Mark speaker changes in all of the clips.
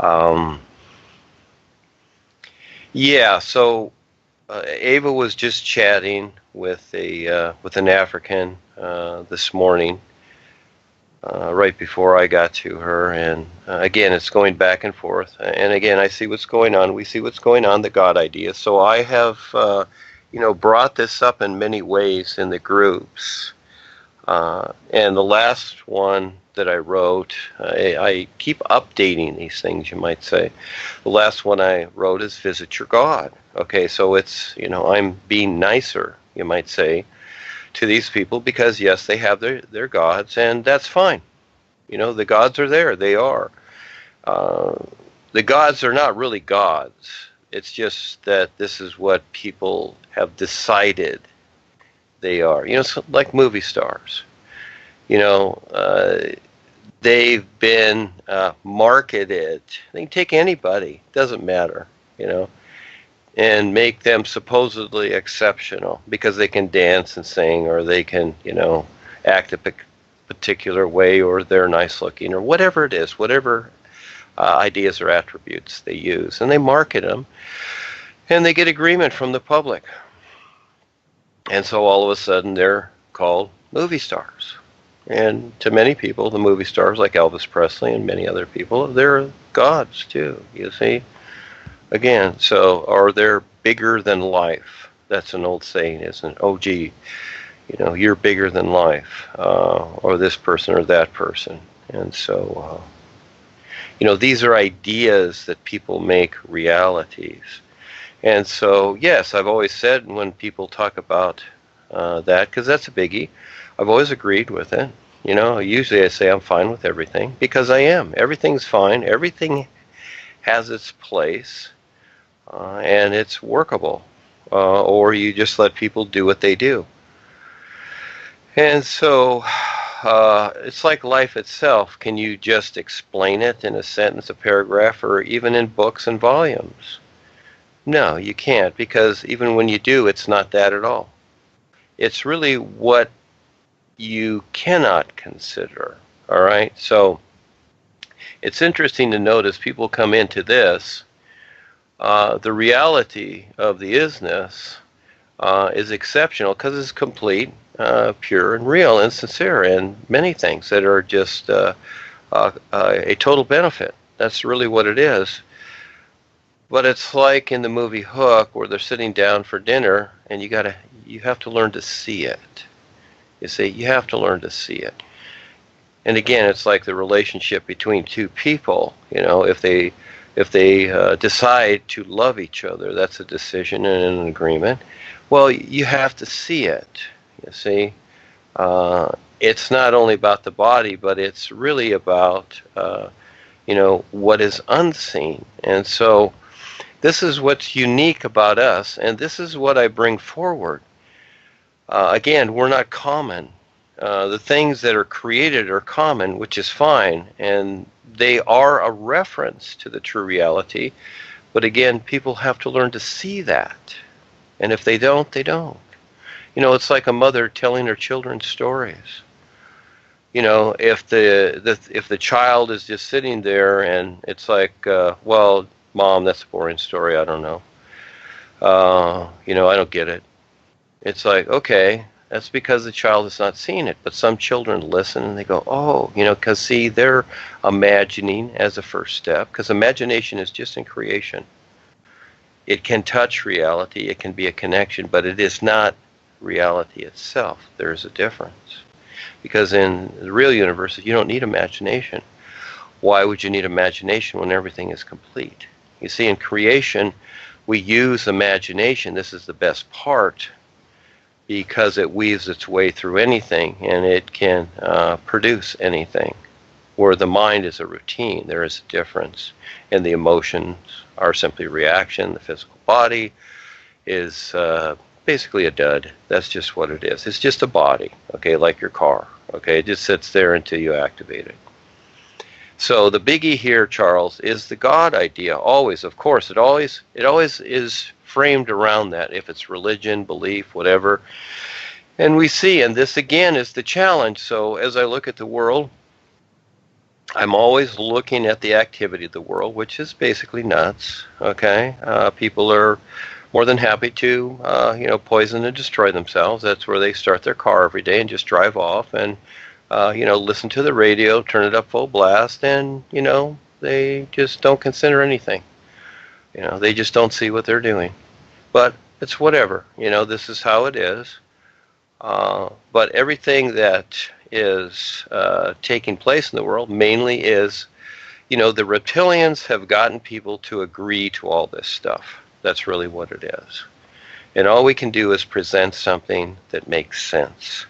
Speaker 1: Um, yeah, so Ava was just chatting with an African this morning, right before I got to her, and again, it's going back and forth. And again, I see what's going on. We see what's going on, the God idea. So I have, brought this up in many ways in the groups. And the last one that I wrote, I keep updating these things, you might say. The last one I wrote is Visit Your God. Okay, so it's, I'm being nicer, you might say, to these people because, yes, they have their gods, and that's fine. The gods are there. They are. Uh, the gods are not really gods. It's just that this is what people have decided they are. It's like movie stars. You know, uh, they've been marketed. They can take anybody, doesn't matter, and make them supposedly exceptional because they can dance and sing, or they can, act a particular way, or they're nice looking, or whatever it is, whatever ideas or attributes they use, and they market them, and they get agreement from the public, and so all of a sudden they're called movie stars. And to many people, the movie stars like Elvis Presley and many other people, they're gods too, you see. Again, so, or they're bigger than life. That's an old saying, isn't it? Oh, gee, you're bigger than life, or this person or that person. And so, these are ideas that people make realities. And so, yes, I've always said when people talk about that, because that's a biggie, I've always agreed with it. Usually I say I'm fine with everything, because I am. Everything's fine. Everything has its place, and it's workable. Or you just let people do what they do. And so it's like life itself. Can you just explain it in a sentence, a paragraph, or even in books and volumes? No, you can't, because even when you do, it's not that at all. It's really what you cannot consider. All right? So it's interesting to notice people come into this. The reality of the isness is exceptional because it's complete, pure, and real, and sincere, and many things that are just a total benefit. That's really what it is. But it's like in the movie Hook, where they're sitting down for dinner, and you have to learn to see it. You see, you have to learn to see it. And again, it's like the relationship between two people. If they decide to love each other, that's a decision and an agreement. Well, you have to see it. You see, it's not only about the body, but it's really about what is unseen. And so this is what's unique about us, and this is what I bring forward. Again, we're not common. The things that are created are common, which is fine, and they are a reference to the true reality. But again, people have to learn to see that. And if they don't, they don't. It's like a mother telling her children stories. If the child is just sitting there and it's like, well, Mom, that's a boring story. I don't know. I don't get it. It's like, okay, that's because the child has not seen it. But some children listen and they go, oh, because see, they're imagining as a first step, because imagination is just in creation. It can touch reality, it can be a connection, but it is not reality itself. There is a difference. Because in the real universe, you don't need imagination. Why would you need imagination when everything is complete? You see, in creation, we use imagination. This is the best part, because it weaves its way through anything, and it can produce anything. Where the mind is a routine, there is a difference. And the emotions are simply reaction. The physical body is basically a dud. That's just what it is. It's just a body, okay, like your car. Okay, it just sits there until you activate it. So the biggie here, Charles, is the God idea. Always, of course, it always is framed around that, if it's religion, belief, whatever. And we see, and this again is the challenge. So as I look at the world, I'm always looking at the activity of the world, which is basically nuts. Okay, people are more than happy to, poison and destroy themselves. That's where they start their car every day and just drive off and, listen to the radio, turn it up full blast, and they just don't consider anything. They just don't see what they're doing. But it's whatever. This is how it is. But everything that is taking place in the world mainly is, the reptilians have gotten people to agree to all this stuff. That's really what it is. And all we can do is present something that makes sense.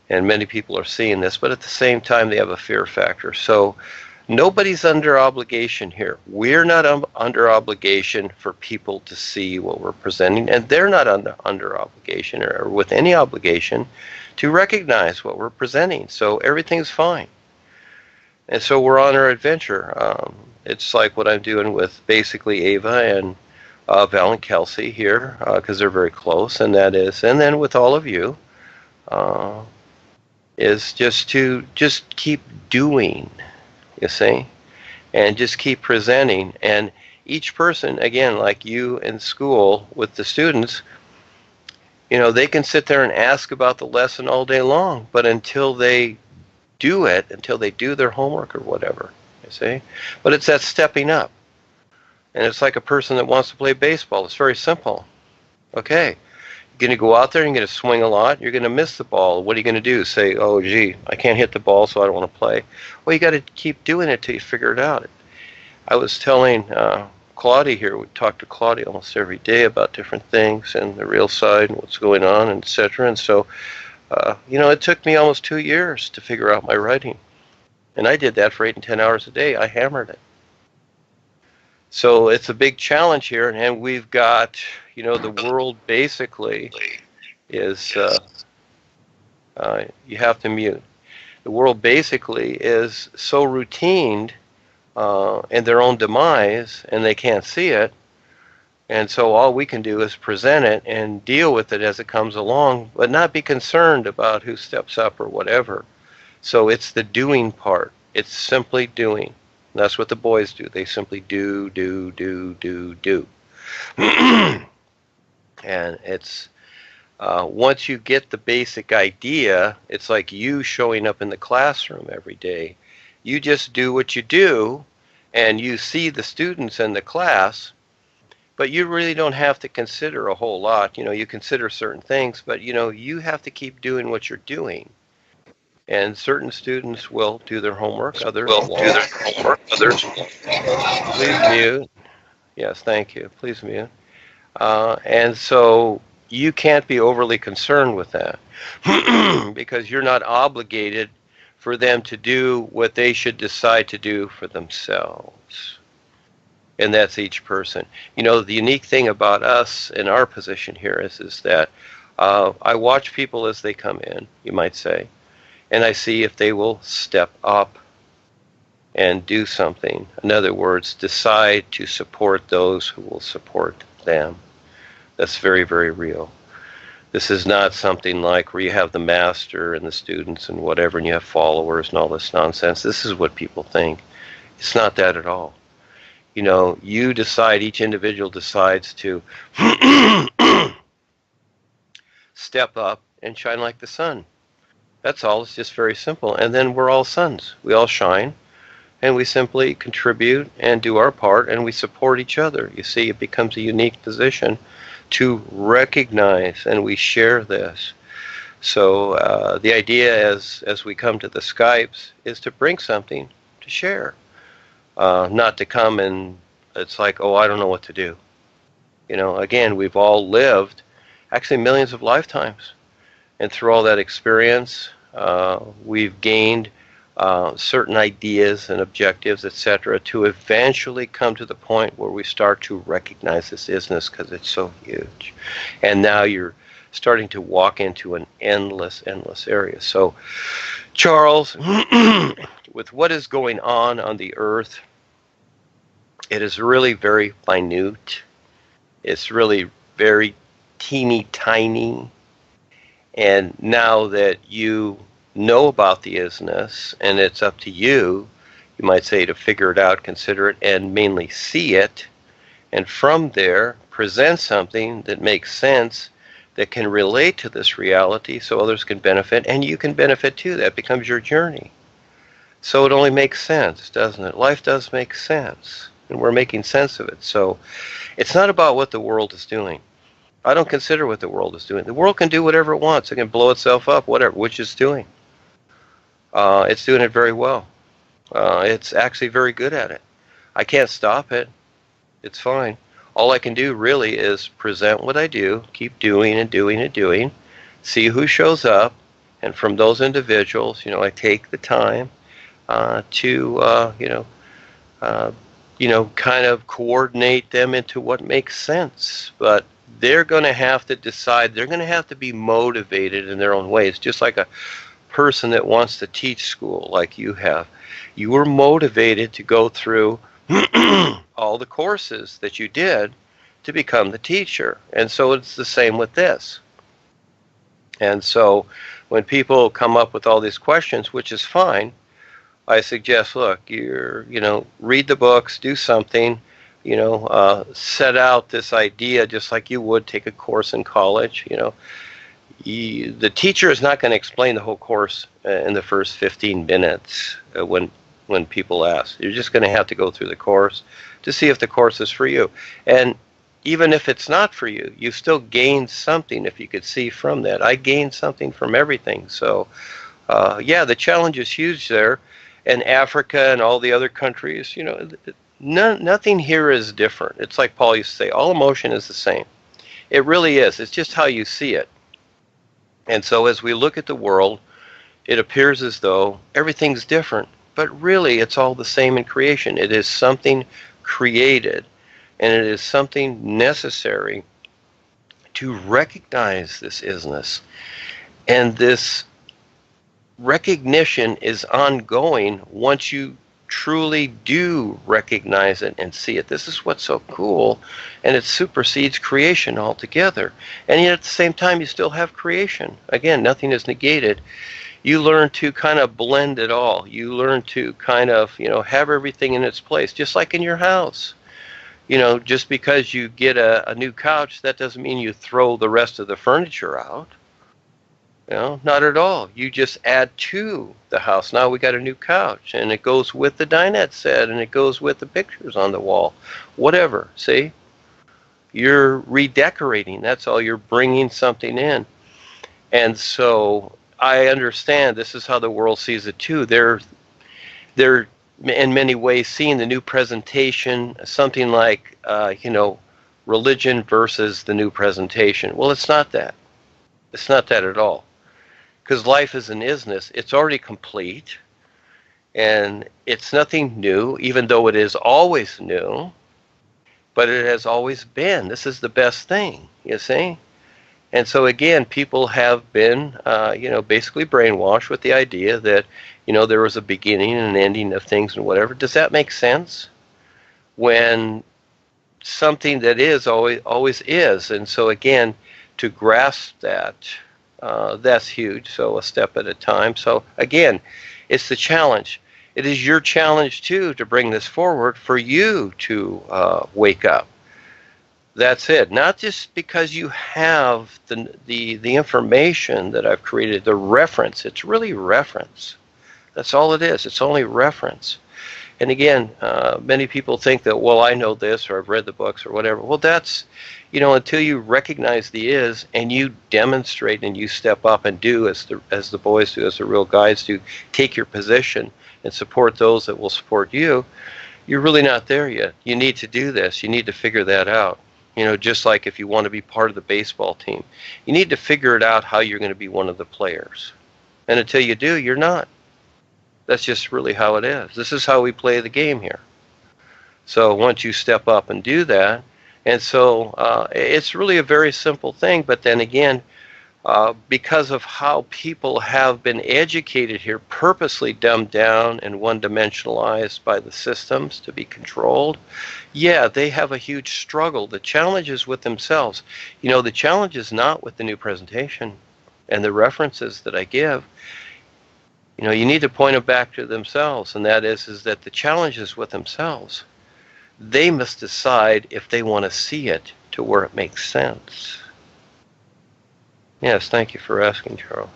Speaker 1: And many people are seeing this, but at the same time, they have a fear factor. So nobody's under obligation here. We're not under obligation for people to see what we're presenting, and they're not under obligation or with any obligation to recognize what we're presenting. So everything's fine. And so we're on our adventure. It's like what I'm doing with basically Ava and Val and Kelsey here, because they're very close, and then with all of you, is just to keep doing, you see, and just keep presenting. And each person, again, like you in school with the students, they can sit there and ask about the lesson all day long, but until they do it, until they do their homework or whatever, you see. But it's that stepping up. And it's like a person that wants to play baseball. It's very simple. Okay, you're going to go out there and you're going to swing a lot. You're going to miss the ball. What are you going to do? Say, oh, gee, I can't hit the ball, so I don't want to play. Well, you got to keep doing it till you figure it out. I was telling Claudia here, we talk to Claudia almost every day about different things and the real side and what's going on, and et cetera. And so, it took me almost 2 years to figure out my writing. And I did that for 8 and 10 hours a day. I hammered it. So it's a big challenge here, and we've got, the world basically is, you have to mute. The world basically is so routined in their own demise, and they can't see it, and so all we can do is present it and deal with it as it comes along, but not be concerned about who steps up or whatever. So it's the doing part. It's simply doing. That's what the boys do. They simply do. And it's, once you get the basic idea, it's like you showing up in the classroom every day. You just do what you do, and you see the students in the class, but you really don't have to consider a whole lot. You consider certain things, but, you have to keep doing what you're doing. And certain students will do their homework, others won't. Please mute. Yes, thank you. Please mute. And so you can't be overly concerned with that because you're not obligated for them to do what they should decide to do for themselves. And that's each person. The unique thing about us in our position here is that I watch people as they come in, you might say, and I see if they will step up and do something. In other words, decide to support those who will support them. That's very, very real. This is not something like where you have the master and the students and whatever, and you have followers and all this nonsense. This is what people think. It's not that at all. You decide, each individual decides to step up and shine like the sun. That's all. It's just very simple. And then we're all suns. We all shine, and we simply contribute and do our part, and we support each other. You see, it becomes a unique position to recognize, and we share this. So the idea as we come to the Skypes is to bring something to share, not to come and it's like, oh, I don't know what to do. Again, we've all lived actually millions of lifetimes, and through all that experience, we've gained certain ideas and objectives, etc., to eventually come to the point where we start to recognize this isness because it's so huge. And now you're starting to walk into an endless area. So, Charles, with what is going on the earth, it is really very minute. It's really very teeny tiny. And now that you know about the isness, and it's up to you you might say, to figure it out, consider it, and mainly see it, and from there present something that makes sense, that can relate to this reality so others can benefit, and you can benefit too. That becomes your journey. So it only makes sense, doesn't it? Life does make sense, and we're making sense of it. So it's not about what the world is doing. I don't consider what the world is doing. The world can do whatever it wants. It can blow itself up, whatever, which it's doing. It's doing it very well. It's actually very good at it. I can't stop it. It's fine. All I can do really is present what I do, keep doing and doing and doing, see who shows up, and from those individuals, I take the time to, kind of coordinate them into what makes sense. But they're going to have to decide. They're going to have to be motivated in their own ways, just like a person that wants to teach school like you have. You were motivated to go through all the courses that you did to become the teacher. And so it's the same with this. And so when people come up with all these questions, which is fine, I suggest, look, read the books, do something, set out this idea just like you would take a course in college. The teacher is not going to explain the whole course in the first 15 minutes when people ask. You're just going to have to go through the course to see if the course is for you. And even if it's not for you, you still gain something if you could see from that. I gained something from everything. So, the challenge is huge there. And Africa and all the other countries, nothing here is different. It's like Paul used to say, all emotion is the same. It really is. It's just how you see it. And so as we look at the world, it appears as though everything's different, but really it's all the same in creation. It is something created, and it is something necessary to recognize this isness. And this recognition is ongoing once you truly do recognize it and see it. This is what's so cool, and it supersedes creation altogether. And yet at the same time, you still have creation. Again, nothing is negated. You learn to kind of blend it all. You learn to kind of, have everything in its place, just like in your house. Just because you get a new couch, that doesn't mean you throw the rest of the furniture out. Not at all. You just add to the house. Now we got a new couch, and it goes with the dinette set, and it goes with the pictures on the wall. Whatever, see? You're redecorating. That's all. You're bringing something in. And so I understand this is how the world sees it too. They're in many ways seeing the new presentation, something like, religion versus the new presentation. Well, it's not that. It's not that at all. Because life is an isness. It's already complete, and it's nothing new, even though it is always new, but it has always been. This is the best thing, you see? And so again, people have been, basically brainwashed with the idea that, there was a beginning and an ending of things and whatever. Does that make sense? When something that is always is. And so again, to grasp that, that's huge. So a step at a time. So again, it's the challenge. It is your challenge too to bring this forward for you to wake up. That's it. Not just because you have the information that I've created, the reference. It's really reference. That's all it is. It's only reference. And again, many people think that, well, I know this, or I've read the books, or whatever. Well, that's, until you recognize the is, and you demonstrate and you step up and do as the boys do, as the real guides do, take your position and support those that will support you, you're really not there yet. You need to do this. You need to figure that out. Just like if you want to be part of the baseball team, you need to figure it out how you're going to be one of the players. And until you do, you're not. That's just really how it is. This is how we play the game here. So once you step up and do that, and so it's really a very simple thing, but then again, because of how people have been educated here, purposely dumbed down and one-dimensionalized by the systems to be controlled, they have a huge struggle. The challenge is with themselves. The challenge is not with the new presentation and the references that I give. You know, you need to point them back to themselves, and that is that the challenge is with themselves. They must decide if they want to see it to where it makes sense. Yes, thank you for asking, Charles.